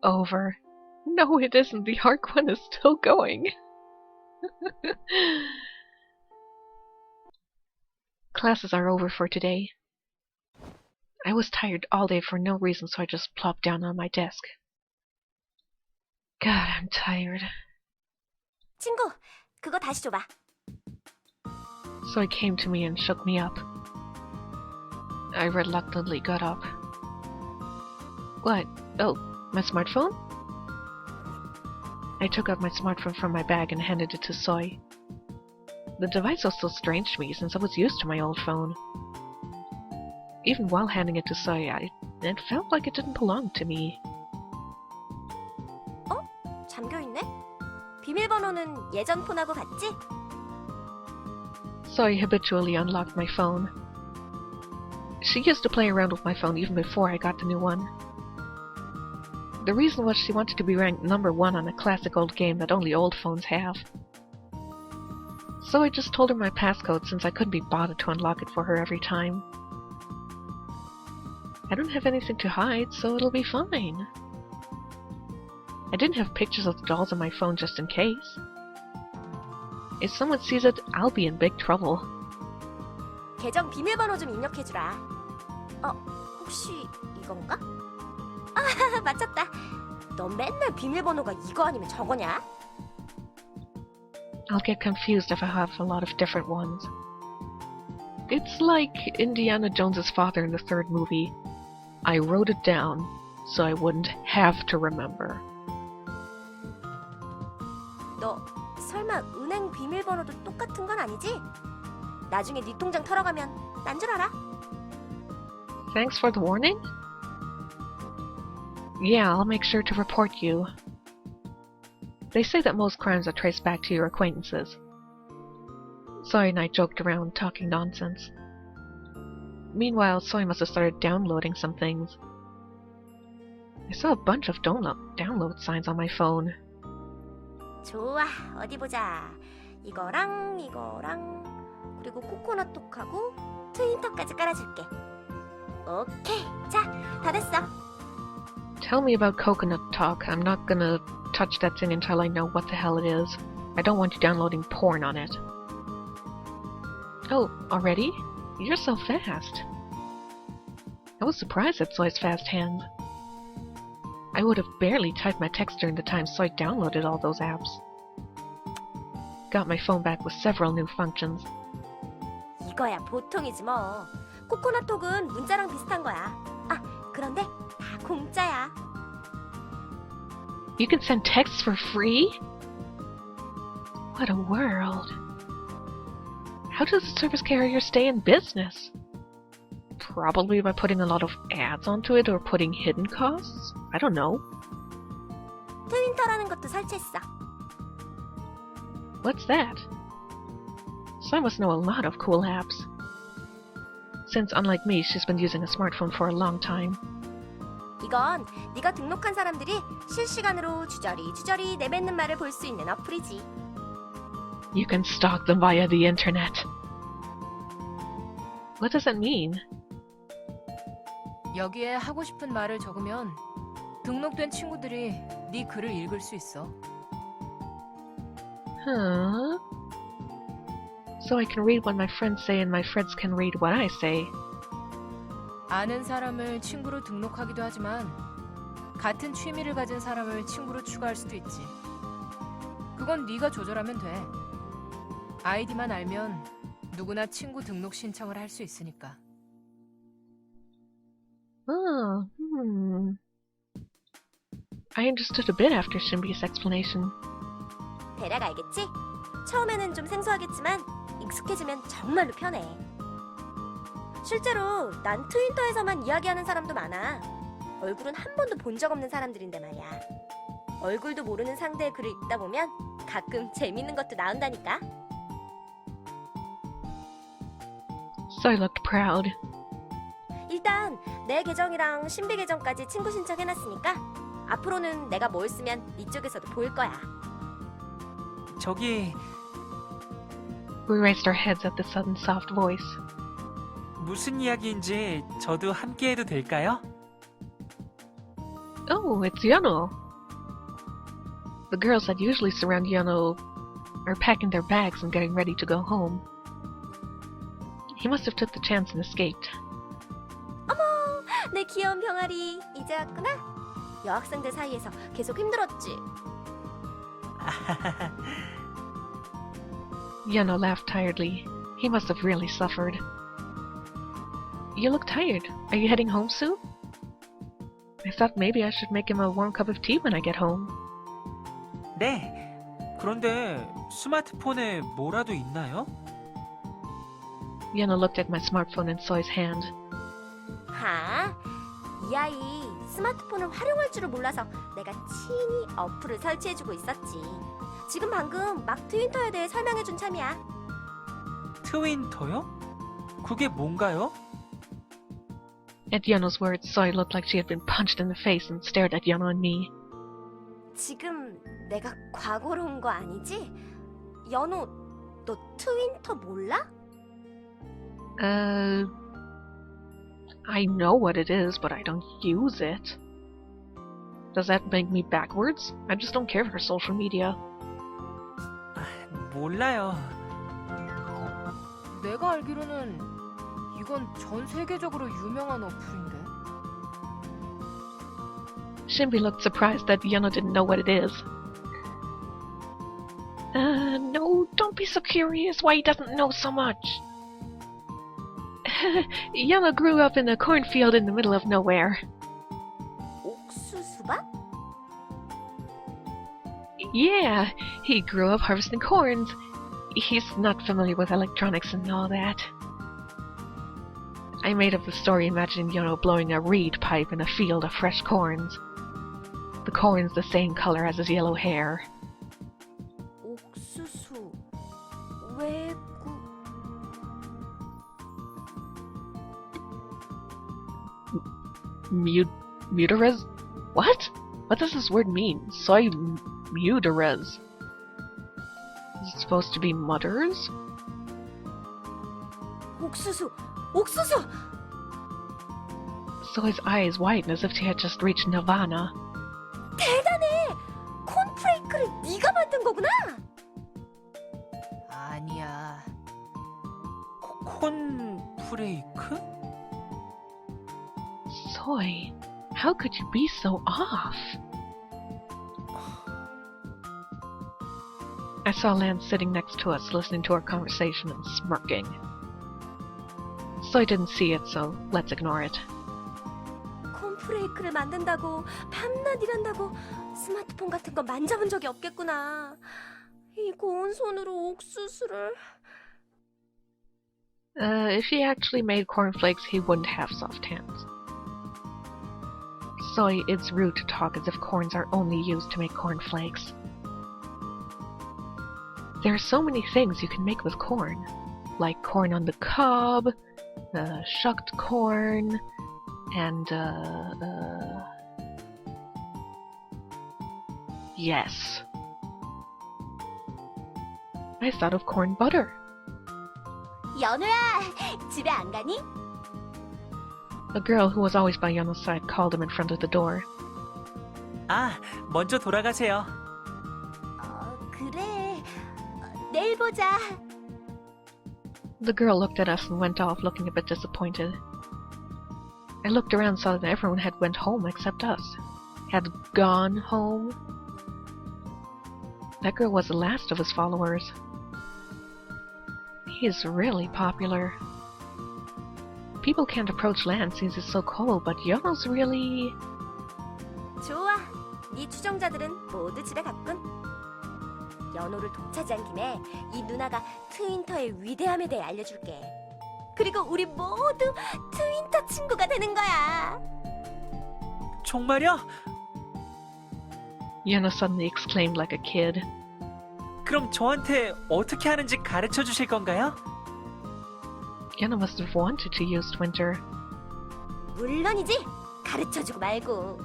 Over. No, it isn't. The arc one is still going. Classes are over for today. I was tired all day for no reason, so I just plopped down on my desk. God, I'm tired. 친구, 그거 다시 줘봐. So he came to me and shook me up. I reluctantly got up. What? Oh, my smartphone? I took out my smartphone from my bag and handed it to Soy. The device was so strange to me since I was used to my old phone. Even while handing it to Soy, it felt like it didn't belong to me. 잠겨있네? 비밀번호는 예전 폰하고 같지? Soy habitually unlocked my phone. She used to play around with my phone even before I got the new one. The reason was she wanted to be ranked #1 on a classic old game that only old phones have. So I just told her my passcode since I couldn't be bothered to unlock it for her every time. I don't have anything to hide, so it'll be fine. I didn't have pictures of the dolls on my phone just in case. If someone sees it, I'll be in big trouble. 계정 비밀번호 좀 입력해주라. 혹시 이건가? 아, 맞췄다. 너 맨날 비밀번호가 이거 아니면 저거냐? I'll get confused if I have a lot of different ones. It's like Indiana Jones's father in the third movie. I wrote it down so I wouldn't have to remember. 너 설마 은행 비밀번호도 똑같은 건 아니지? 나중에 네 통장 털어가면 난 줄 알아? Thanks for the warning? Yeah, I'll make sure to report you. They say that most crimes are traced back to your acquaintances. Soy and I joked around, talking nonsense. Meanwhile, Soy must have started downloading some things. I saw a bunch of download signs on my phone. 좋아, 어디 보자. 이거랑 그리고 코코넛톡하고 트윈터까지 깔아줄게. 오케이, 자, 다 됐어. Tell me about Coconut Talk. I'm not gonna touch that thing until I know what the hell it is. I don't want you downloading porn on it. Oh, already? You're so fast. I was surprised at Soy's fast hands. I would have barely typed my text during the time Soy downloaded all those apps. Got my phone back with several new functions. 이거야 보통이지 뭐. 코코넛톡은 문자랑 비슷한 거야. 아, 그런데 다 공짜야. You can send texts for free? What a world. How does the service carrier stay in business? Probably by putting a lot of ads onto it or putting hidden costs? I don't know. 트윈터라는 것도 설치했어. What's that? So I must know a lot of cool apps. Since, unlike me, she's been using a smartphone for a long time. 이건 네가 등록한 사람들이 실시간으로 주저리 내뱉는 말을 볼 수 있는 어플이지. You can stalk them via the internet. What does that mean? 여기에 하고 싶은 말을 적으면 등록된 친구들이 네 글을 읽을 수 있어. Huh? So I can read what my friends say and my friends can read what I say. 아는 사람을 친구로 등록하기도 하지만 같은 취미를 가진 사람을 친구로 추가할 수도 있지. 그건 네가 조절하면 돼. 아이디만 알면 누구나 친구 등록 신청을 할 수 있으니까. Oh, I understood a bit after Shinbi's explanation. 대략 알겠지? 처음에는 좀 생소하겠지만 익숙해지면 정말로 편해. 실제로 난 트윈터에서만 이야기하는 사람도 많아. 얼굴은 한 번도 본 적 없는 사람들인데 말이야. 얼굴도 모르는 상대의 글을 읽다 보면 가끔 재밌는 것도 나온다니까. So I looked proud. 일단 내 계정이랑 신비 계정까지 친구 신청해놨으니까 앞으로는 내가 뭘 쓰면 이쪽에서도 보일 거야. 저기 We raised our heads at the sudden soft voice. 무슨 이야기인지 저도 함께해도 될까요? Oh, it's Yeonho. The girls that usually surround Yeonho are packing their bags and getting ready to go home. He must have took the chance and escaped. 어머, 내 귀여운 병아리 이제 왔구나. 여학생들 사이에서 계속 힘들었지. Yeonho laughed tiredly. He must have really suffered. You look tired. Are you heading home soon? I thought maybe I should make him a warm cup of tea when I get home. 네. 그런데 스마트폰에 뭐라도 있나요? Yeonho looked at my smartphone and saw his hand. 하, 이 아이 스마트폰을 활용할 줄을 몰라서 내가 친히 어플을 설치해주고 있었지. 지금 방금 막 트윈터에 대해 설명해준 참이야. 트윈터요? 그게 뭔가요? At Yeonho's words, Soy looked like she had been punched in the face and stared at Yeonho and me. 지금 내가 과거로 온 거 아니지? 연호, 너 트윈터 몰라? I know what it is, but I don't use it. Does that make me backwards? I just don't care for social media. 몰라요. 내가 알기로는 이건 전 세계적으로 유명한 어플인데. Shinbi looked surprised that Yeonho didn't know what it is. No, don't be so curious why he doesn't know so much. Yeonho grew up in a cornfield in the middle of nowhere. 옥수수밭? Yeah, he grew up harvesting corns. He's not familiar with electronics and all that. I made up the story imagining Yeonho blowing a reed pipe in a field of fresh corns. The corn's the same color as his yellow hair. 옥수수, 외국... Muterez? What? What does this word mean? Soy muterez. Is it supposed to be mutters? 옥수수, 옥수수! Soy's eyes widened as if she had just reached nirvana. 대단해! 콘프레이크를 네가 만든 거구나! 아니야. 콘프레이크? Soy, how could you be so off? I saw Lance sitting next to us, listening to our conversation and smirking. Soy didn't see it, so let's ignore it. 콘프레이크를 만든다고 밤낮 일한다고 스마트폰 같은 거 만져본 적이 없겠구나. 이 고운 손으로 옥수수를... If he actually made cornflakes, he wouldn't have soft hands. Soy, it's rude to talk as if corns are only used to make cornflakes. There are so many things you can make with corn, like corn on the cob, shucked corn, and, yes. I thought of corn butter. 연우야, 집에 안 가니? A girl who was always by Yeonho's side called him in front of the door. 아, 먼저 돌아가세요. 그래. 내일 보자. The girl looked at us and went off, looking a bit disappointed. I looked around and saw that everyone had went home except us. Had gone home. That girl was the last of his followers. He is really popular. People can't approach Lance since he's so cold, but Yeonho's really... 좋아. 네 추종자들은 모두 집에 갔군. 연호를 독차지한 김에 이 누나가 트윈터의 위대함에 대해 알려줄게. 그리고 우리 모두 트윈터 친구가 되는 거야. 정말요? Yeonho suddenly exclaimed like a kid. 그럼 저한테 어떻게 하는지 가르쳐 주실 건가요? Yeonho must have wanted to use Winter. 물론이지. 가르쳐주고 말고.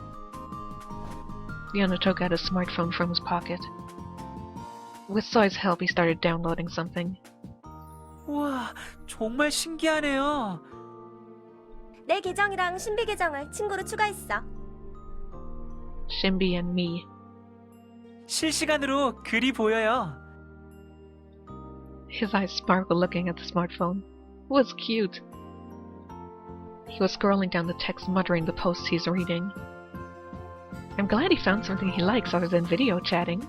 Yeonho took out his smartphone from his pocket. With Soy's help, he started downloading something. 우와, 정말 신기하네요. 내 계정이랑 신비 계정을 친구로 추가했어. Shinbi and me. 실시간으로 글이 보여요. His eyes sparkled looking at the smartphone. It was cute. He was scrolling down the text, muttering the posts he's reading. I'm glad he found something he likes other than video chatting.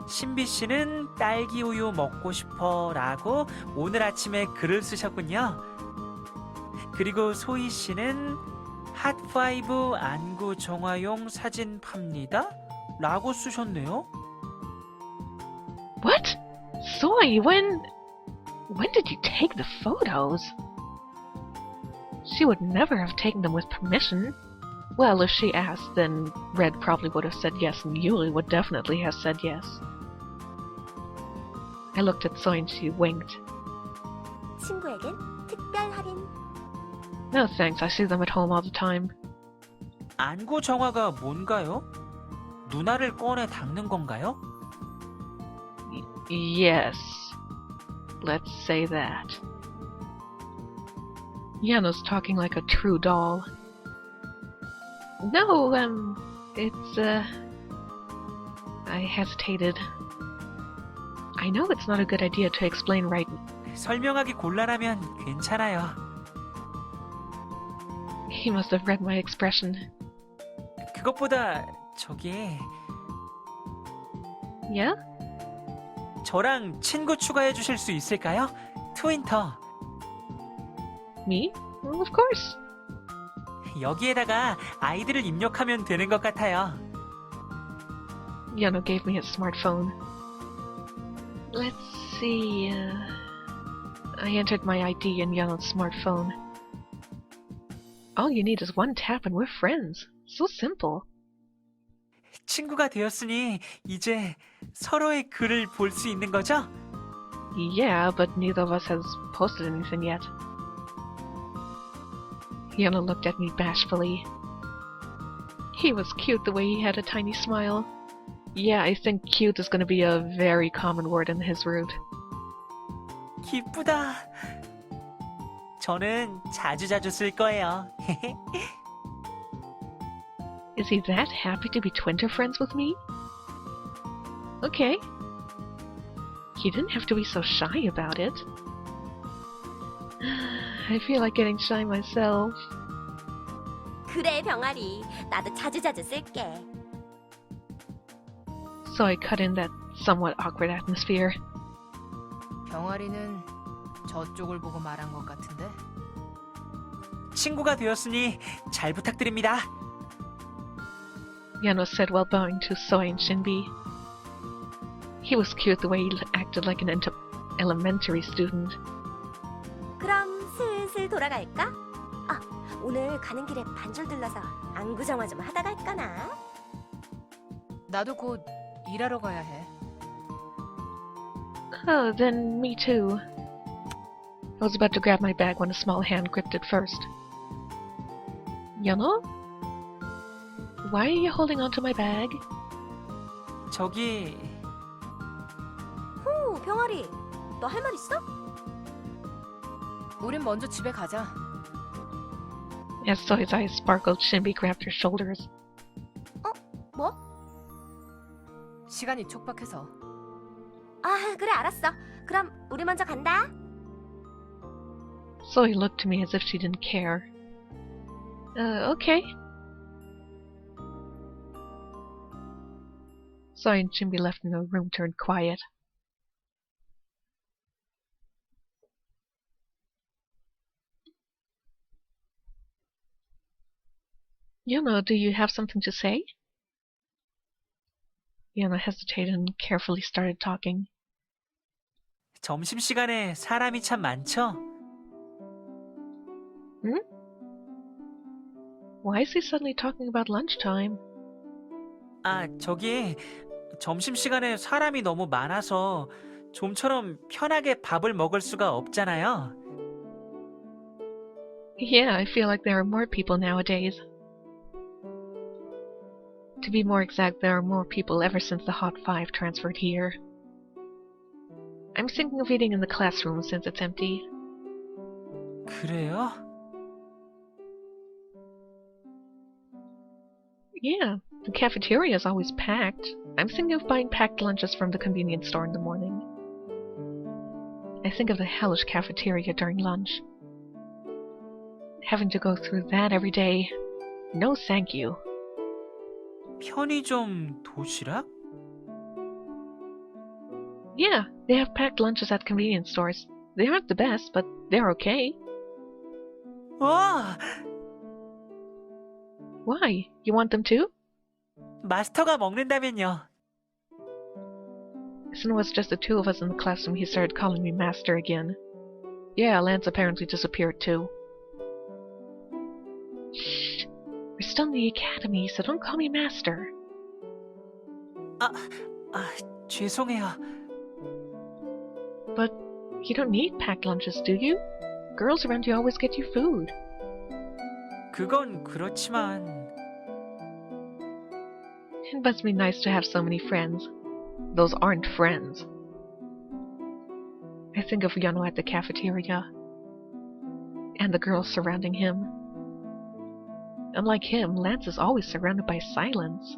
신비 씨는 딸기 우유 먹고 싶어 라고 오늘 아침에 글을 쓰셨군요. 그리고 소희 씨는 핫5 안구 정화용 사진 팝니다 라고 쓰셨네요. What? Soy, when did you take the photos? She would never have taken them with permission. Well, if she asked, then Red probably would have said yes, and Yuli would definitely have said yes. I looked at Soy and she winked. 친구에겐 특별 할인. No thanks, I see them at home all the time. 안구 정화가 뭔가요? 누나를 꺼내 닦는 건가요? Yes. Let's say that. Yeonho's talking like a true doll. No, it's, I hesitated. I know it's not a good idea to explain right. 설명하기 곤란하면 괜찮아요. He must have read my expression. 그것보다 저기 Yeah? 저랑 친구 추가해 주실 수 있을까요? 트윈터. Me? Well, of course. 여기에다가 아이들을 입력하면 되는 것 같아요. Yeonho gave me his smartphone. Let's see, I entered my ID in Yeonho's smartphone. All you need is one tap and we're friends. So simple. 친구가 되었으니 이제 서로의 글을 볼 수 있는 거죠? Yeah, but neither of us has posted anything yet. Yeonho looked at me bashfully. He was cute the way he had a tiny smile. Yeah, I think cute is going to be a very common word in his route. 기쁘다. 저는 자주자주 쓸 거예요. Is he that happy to be Twitter friends with me? Okay. He didn't have to be so shy about it. I feel like getting shy myself. 그래, 병아리. 나도 자주자주 쓸게. So I cut in that somewhat awkward atmosphere. 병아리는 저쪽을 보고 말한 것 같은데. 친구가 되었으니 잘 부탁드립니다. Yeonho said while bowing to Soy and Shinbi. He was cute the way he acted like an elementary student. 그럼 슬슬 돌아갈까? 아, 오늘 가는 길에 반절 들러서 안구 정화 좀 하다 갈까나? 나도 곧 일하러 가야 해. Oh, then me too. I was about to grab my bag when a small hand gripped it first. Yeonho? Why are you holding onto my bag? 저기 후, 병아리. 너 할 말 있어? 우린 먼저 집에 가자. As Soy's eyes sparkled, Shinbi grabbed her shoulders. 뭐? 시간이 촉박해서. 아, 그래, 알았어. 그럼 우리 먼저 간다. Soy looked to me as if she didn't care. Okay. Soy and Shinbi left and the room turned quiet. Yeonho, do you have something to say? Yeonho hesitated and carefully started talking. 점심시간에 사람이 참 많죠? Why is he suddenly talking about lunchtime? 아, 저기 점심시간에 사람이 너무 많아서 좀처럼 편하게 밥을 먹을 수가 없잖아요. Yeah, I feel like there are more people nowadays. To be more exact, there are more people ever since the Hot 5 transferred here. I'm thinking of eating in the classroom since it's empty. 그래요? Yeah, The cafeteria is always packed. I'm thinking of buying packed lunches from the convenience store in the morning. I think of the hellish cafeteria during lunch. Having to go through that every day. No thank you. 편의점 도시락? Yeah, they have packed lunches at convenience stores. They aren't the best, but they're okay. 와! Why? You want them too? 마스터가 먹는다면요. Since it was just the two of us in the classroom, he started calling me master again. Yeah, Lance apparently disappeared too. Shh! We're still in the academy, so don't call me master. 죄송해요. But you don't need packed lunches, do you? Girls around you always get you food. 그건 그렇지만 It must be nice to have so many friends. Those aren't friends. I think of Yeonho at the cafeteria. And the girls surrounding him. Unlike him, Lance is always surrounded by silence.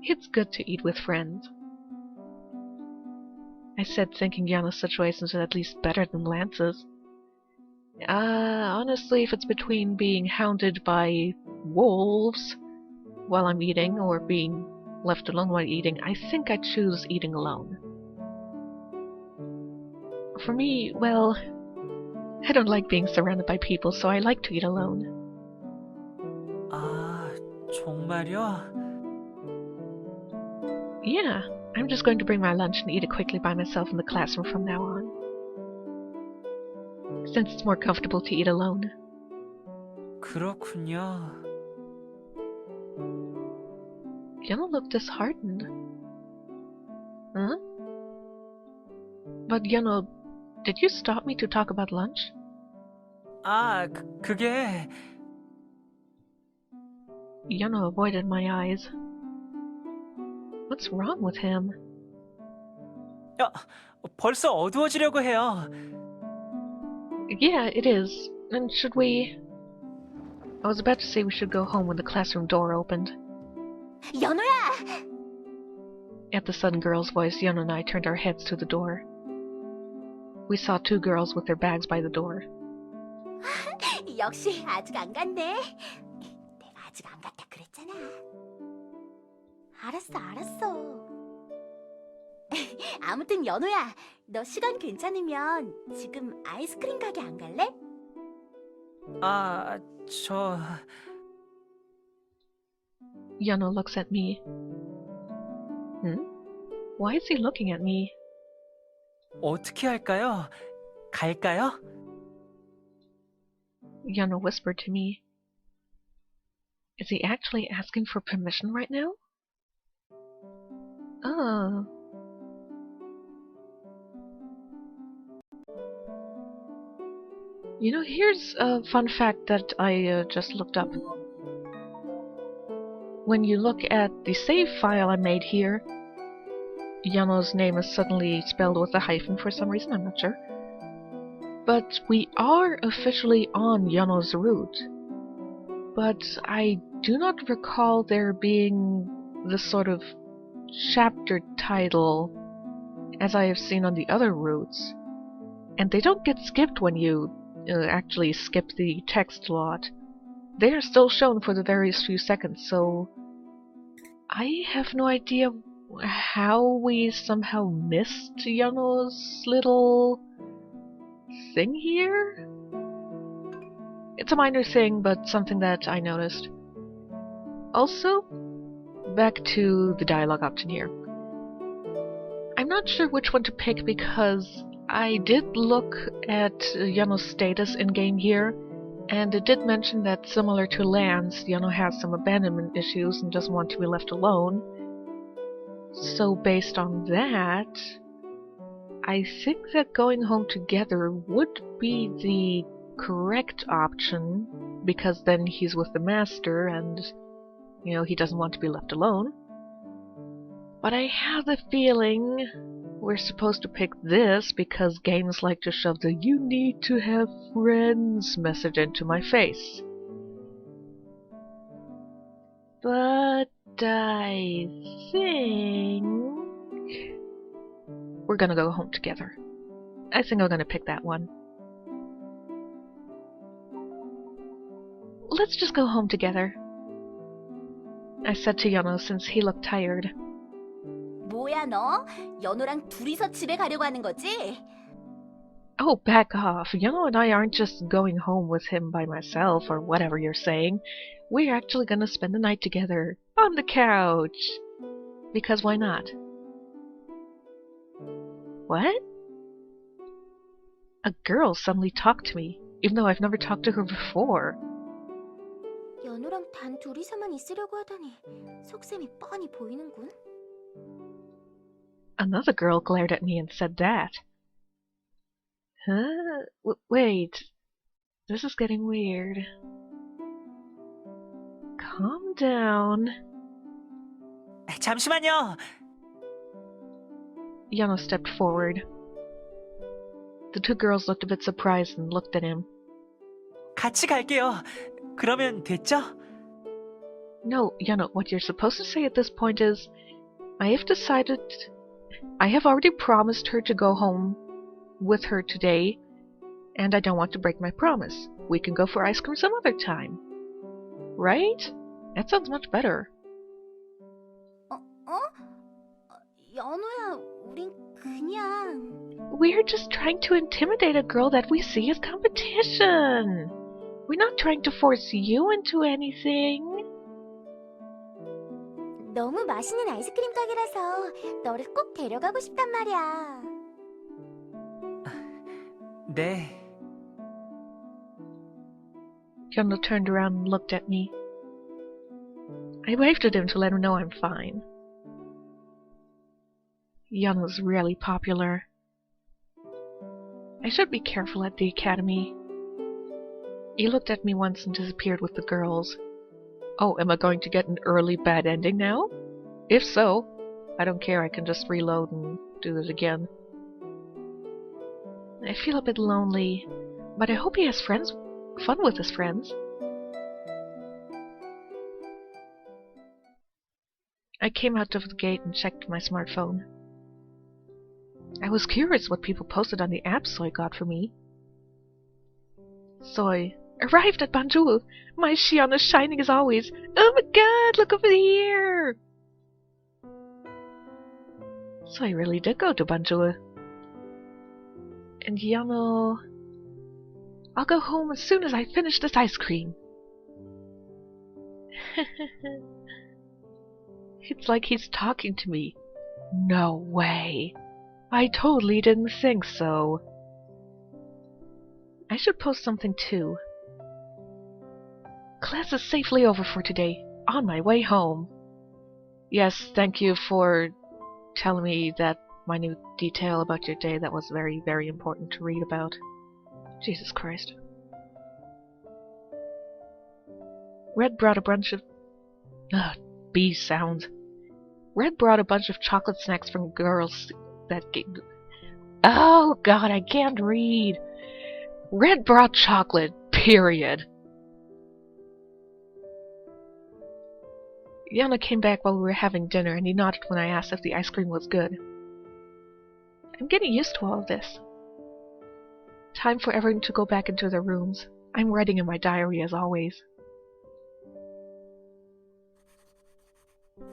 It's good to eat with friends. I said thinking Yeonho's situation is at least better than Lance's. Honestly, if it's between being hounded by wolves while I'm eating or being left alone while eating, I think I'd choose eating alone. For me, well, I don't like being surrounded by people, so I like to eat alone. 정말요? Yeah, I'm just going to bring my lunch and eat it quickly by myself in the classroom from now on. Since it's more comfortable to eat alone. 그렇군요. Yeonho looked disheartened. Huh? But Yeonho, did you stop me to talk about lunch? 그게 Yeonho avoided my eyes. What's wrong with him? 벌써 어두워지려고 해요. Yeah, it is. And should we... I was about to say we should go home when the classroom door opened. 연호야! At the sudden girl's voice, Yeonho and I turned our heads to the door. We saw two girls with their bags by the door. 역시 아직 안 갔네. 내가 아직 안 갔다 그랬잖아. 알았어. 아무튼 연호야, 너 시간 괜찮으면 지금 아이스크림 가게 안 갈래? Yeonho looks at me. Why is he looking at me? 어떻게 할까요? 갈까요? Yeonho whispered to me. Is he actually asking for permission right now? Oh. You know, here's a fun fact that I just looked up. When you look at the save file I made here, Yeonho's name is suddenly spelled with a hyphen for some reason, I'm not sure. But we are officially on Yeonho's route. But I do not recall there being the sort of chapter title as I have seen on the other routes. And they don't get skipped when you actually skip the text lot. They are still shown for the very few seconds, so I have no idea how we somehow missed Yeonho's little thing here? It's a minor thing, but something that I noticed. Also, back to the dialogue option here. I'm not sure which one to pick because I did look at Yeonho's status in-game here, and it did mention that similar to Lance, Yeonho has some abandonment issues and doesn't want to be left alone. So based on that, I think that going home together would be the correct option, because then he's with the master and, you know, he doesn't want to be left alone. But I have the feeling we're supposed to pick this because games like to shove the "you need to have friends" message into my face. But I think we're gonna go home together. I think I'm gonna pick that one. Let's just go home together, I said to Yeonho since he looked tired. 뭐야 너? 연호랑 둘이서 집에 가려고 하는 거지? Oh, back off. Yeonho and I aren't just going home with him by myself or whatever you're saying. We're actually gonna spend the night together on the couch. Because why not? What? A girl suddenly talked to me, even though I've never talked to her before. 연호랑 단 둘이서만 있으려고 하다니 속셈이 뻔히 보이는군. Another girl glared at me and said that. Huh? Wait. This is getting weird. Calm down. 잠시만요. Yeonho stepped forward. The two girls looked a bit surprised and looked at him. 같이 갈게요. 그러면 됐죠? No, Yeonho, what you're supposed to say at this point is, I have already promised her to go home with her today, and I don't want to break my promise. We can go for ice cream some other time. Right? That sounds much better. 연호야, 우린 그냥... We're just trying to intimidate a girl that we see as competition. We're not trying to force you into anything. 너무 맛있는 아이스크림 가게라서 너를 꼭 데려가고 싶단 말이야. 네. Yeonho turned around and looked at me. I waved at him to let him know I'm fine. Yeonho's really popular. I should be careful at the academy. He looked at me once and disappeared with the girls. Oh, am I going to get an early bad ending now? If so, I don't care, I can just reload and do it again. I feel a bit lonely, but I hope he has fun with his friends. I came out of the gate and checked my smartphone. I was curious what people posted on the app Soy got for me. Soy arrived at Banjul. My Shion is shining as always. Oh my god, look over here! Soy really did go to Banjul. And Yeonho... I'll go home as soon as I finish this ice cream. It's like he's talking to me. No way. I totally didn't think so. I should post something too. Class is safely over for today. On my way home. Yes, thank you for telling me that minute detail about your day. That was very, very important to read about. Jesus Christ. Red brought a bunch of... bee sounds. Red brought a bunch of chocolate snacks from girls that... Oh god, I can't read. Red brought chocolate, period. Yeonho came back while we were having dinner, and he nodded when I asked if the ice cream was good. I'm getting used to all of this. Time for everyone to go back into their rooms. I'm writing in my diary as always.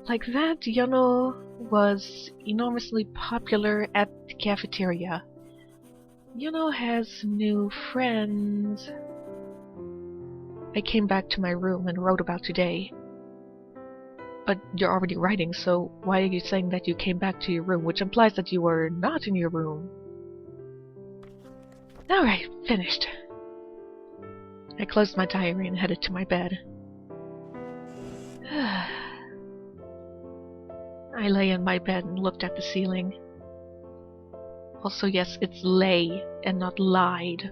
Like that, Yeonho was enormously popular at the cafeteria. Yeonho has new friends. I came back to my room and wrote about today. But you're already writing, so why are you saying that you came back to your room, which implies that you were not in your room? Alright, finished. I closed my diary and headed to my bed. I lay in my bed and looked at the ceiling. Also, yes, it's lay and not lied.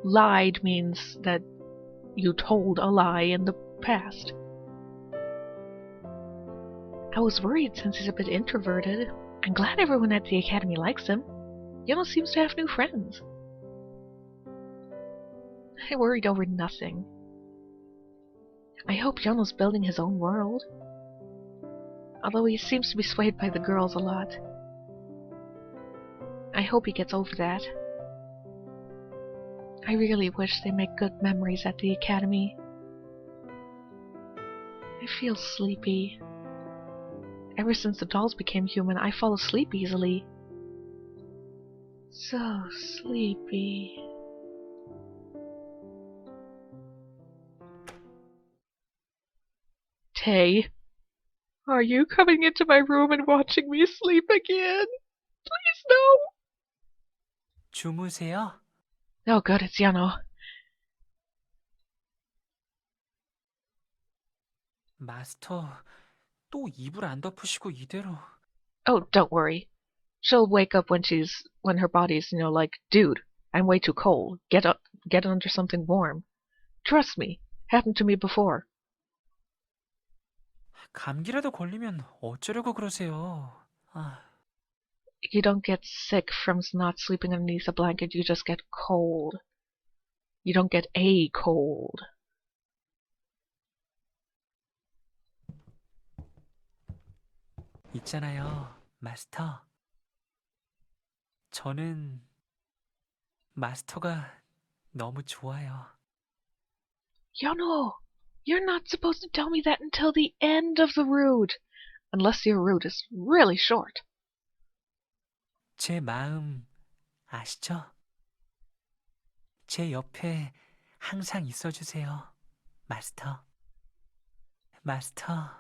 Lied means that you told a lie in the past. I was worried since he's a bit introverted. I'm glad everyone at the academy likes him. Yeonho seems to have new friends. I worried over nothing. I hope Yeonho's building his own world. Although he seems to be swayed by the girls a lot. I hope he gets over that. I really wish they make good memories at the academy. I feel sleepy. Ever since the dolls became human, I fall asleep easily. So sleepy. Tay, are you coming into my room and watching me sleep again? Please no! 주무세요? Oh good, it's Yeonho. 마스터, 또 이불 안 덮으시고 이대로. Oh, don't worry. She'll wake up when her body's, like, dude, I'm way too cold. Get up, get under something warm. Trust me, happened to me before. 감기라도 걸리면 어쩌려고 그러세요? 아, You don't get sick from not sleeping underneath a blanket, you just get cold. You don't get a cold. 있잖아요, 마스터. 저는 마스터가 너무 좋아요. Yeonho, you're not supposed to tell me that until the end of the route. Unless your route is really short. 제 마음 아시죠? 제 옆에 항상 있어주세요, 마스터. 마스터.